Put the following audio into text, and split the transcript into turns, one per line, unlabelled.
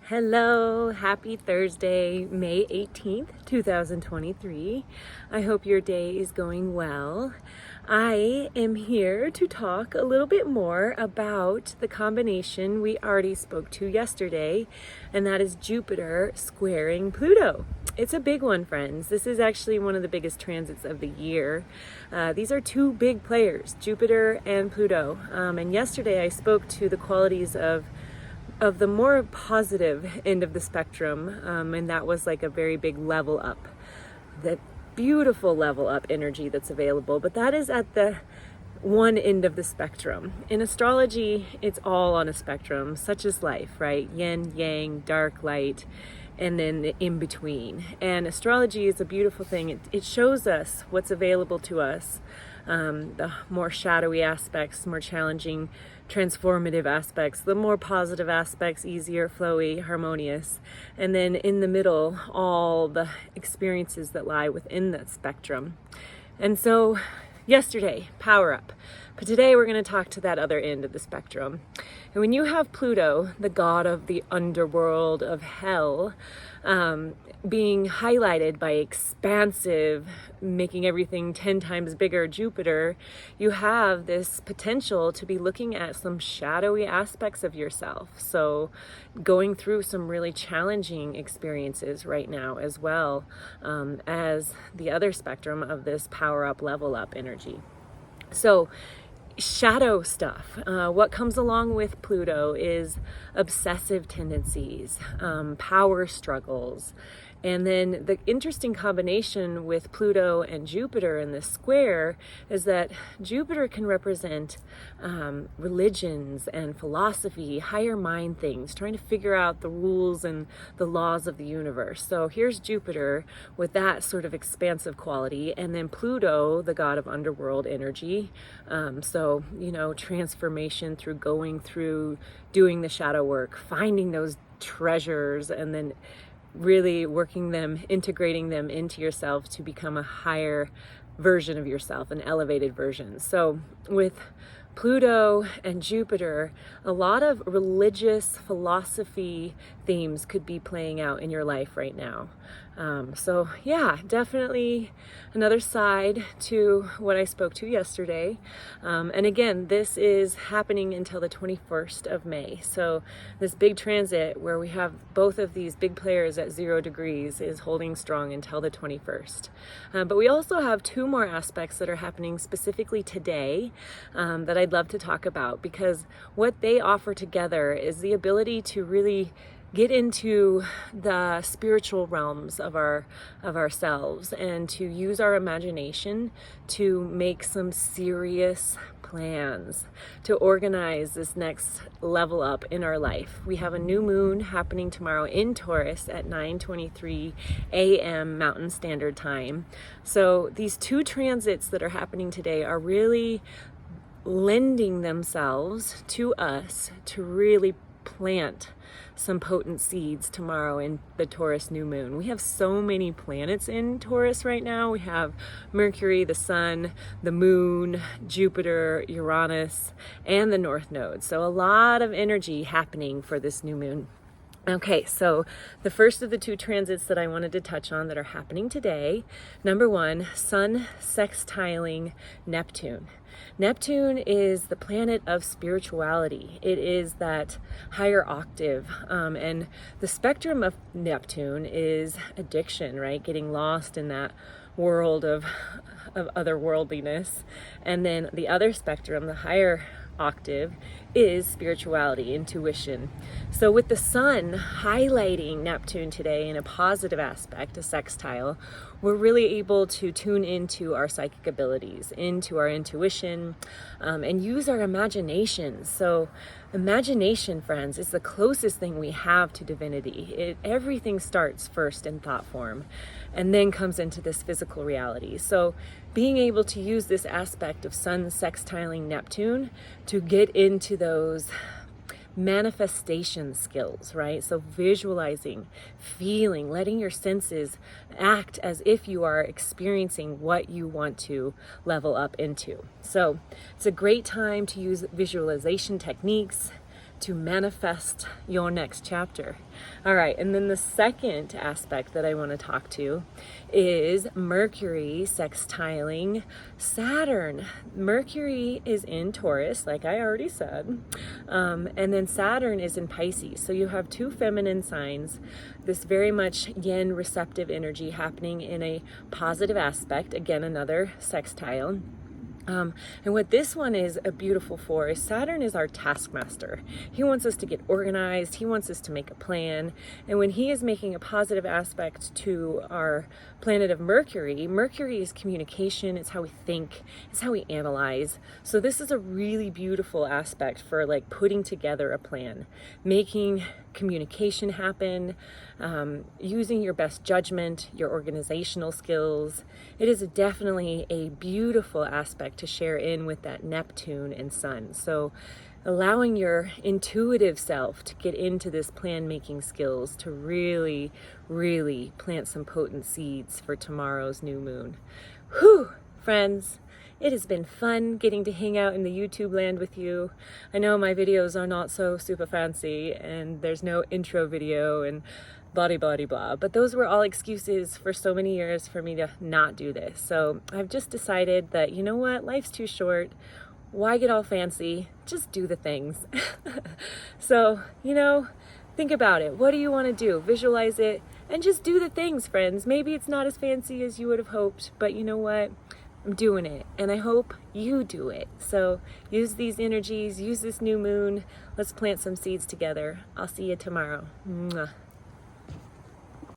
Hello, happy Thursday, May 18th, 2023. I hope your day is going well. I am here to talk a little bit more about the combination we already spoke to yesterday, and that is Jupiter squaring Pluto. It's a big one, friends. This is actually one of the biggest transits of the year. These are two big players, Jupiter and Pluto. And yesterday I spoke to the qualities of the more positive end of the spectrum, and that was like a very big level up, the beautiful level up energy that's available. But that is at the one end of the spectrum. In astrology, it's all on a spectrum, such as life, right? Yin, yang, dark, light, and then the in between. And astrology is a beautiful thing. It shows us what's available to us, the more shadowy aspects, more challenging, transformative aspects, the more positive aspects, easier, flowy, harmonious, and then in the middle, all the experiences that lie within that spectrum. And so yesterday, power up. But today we're going to talk to that other end of the spectrum. And when you have Pluto, the god of the underworld of hell, being highlighted by expansive, making everything 10 times bigger Jupiter, you have this potential to be looking at some shadowy aspects of yourself. So going through some really challenging experiences right now, as well as the other spectrum of this power up, level up energy. So shadow stuff. What comes along with Pluto is obsessive tendencies, power struggles. And then the interesting combination with Pluto and Jupiter in this square is that Jupiter can represent religions and philosophy, higher mind things, trying to figure out the rules and the laws of the universe. So here's Jupiter with that sort of expansive quality, and then Pluto, the god of underworld energy. So, transformation through going through, doing the shadow work, finding those treasures, and then really working them, integrating them into yourself to become a higher version of yourself, an elevated version. So with Pluto and Jupiter, a lot of religious philosophy themes could be playing out in your life right now. So yeah, definitely another side to what I spoke to yesterday. And again, this is happening until the 21st of May. So this big transit where we have both of these big players at 0 degrees is holding strong until the 21st. But we also have two more aspects that are happening specifically today that I'd love to talk about, because what they offer together is the ability to really get into the spiritual realms of ourselves, and to use our imagination to make some serious plans to organize this next level up in our life. We have a new moon happening tomorrow in Taurus at 9:23 a.m. Mountain Standard Time. So these two transits that are happening today are really lending themselves to us to really plant some potent seeds tomorrow in the Taurus new moon. We have so many planets in Taurus right now. We have Mercury, the sun, the moon, Jupiter, Uranus, and the North Node. So a lot of energy happening for this new moon. Okay, so the first of the two transits that I wanted to touch on that are happening today, number one, Sun sextiling Neptune. Neptune is the planet of spirituality. It is that higher octave, and the spectrum of Neptune is addiction, right? Getting lost in that world of otherworldliness. And then the other spectrum, the higher octave, is spirituality, intuition. So with the sun highlighting Neptune today in a positive aspect, a sextile, we're really able to tune into our psychic abilities, into our intuition, and use our imagination. So imagination, friends, is the closest thing we have to divinity. Everything starts first in thought form and then comes into this physical reality. So being able to use this aspect of sun sextiling Neptune to get into those manifestation skills, right? So visualizing, feeling, letting your senses act as if you are experiencing what you want to level up into. So it's a great time to use visualization techniques, to manifest your next chapter. All right, and then the second aspect that I want to talk to is Mercury sextiling Saturn. Mercury is in Taurus, like I already said, and then Saturn is in Pisces. So you have two feminine signs, this very much yin receptive energy happening in a positive aspect, again, another sextile. And what this one is beautiful for is Saturn is our taskmaster. He wants us to get organized. He wants us to make a plan. And when he is making a positive aspect to our planet of Mercury, Mercury is communication. It's how we think. It's how we analyze. So this is a really beautiful aspect for like putting together a plan, making communication happen, using your best judgment, your organizational skills. It is definitely a beautiful aspect to share in with that Neptune and Sun. So allowing your intuitive self to get into this plan making skills to really, really plant some potent seeds for tomorrow's new moon. Whew, friends. It has been fun getting to hang out in the YouTube land with you. I know my videos are not so super fancy and there's no intro video and blah, but those were all excuses for so many years for me to not do this. So I've just decided that, you know what, life's too short. Why get all fancy? Just do the things. So, you know, think about it. What do you want to do? Visualize it and just do the things, friends. Maybe it's not as fancy as you would have hoped, but you know what? I'm doing it, and I hope you do it. So use these energies, use this new moon. Let's plant some seeds together. I'll see you tomorrow. Mwah.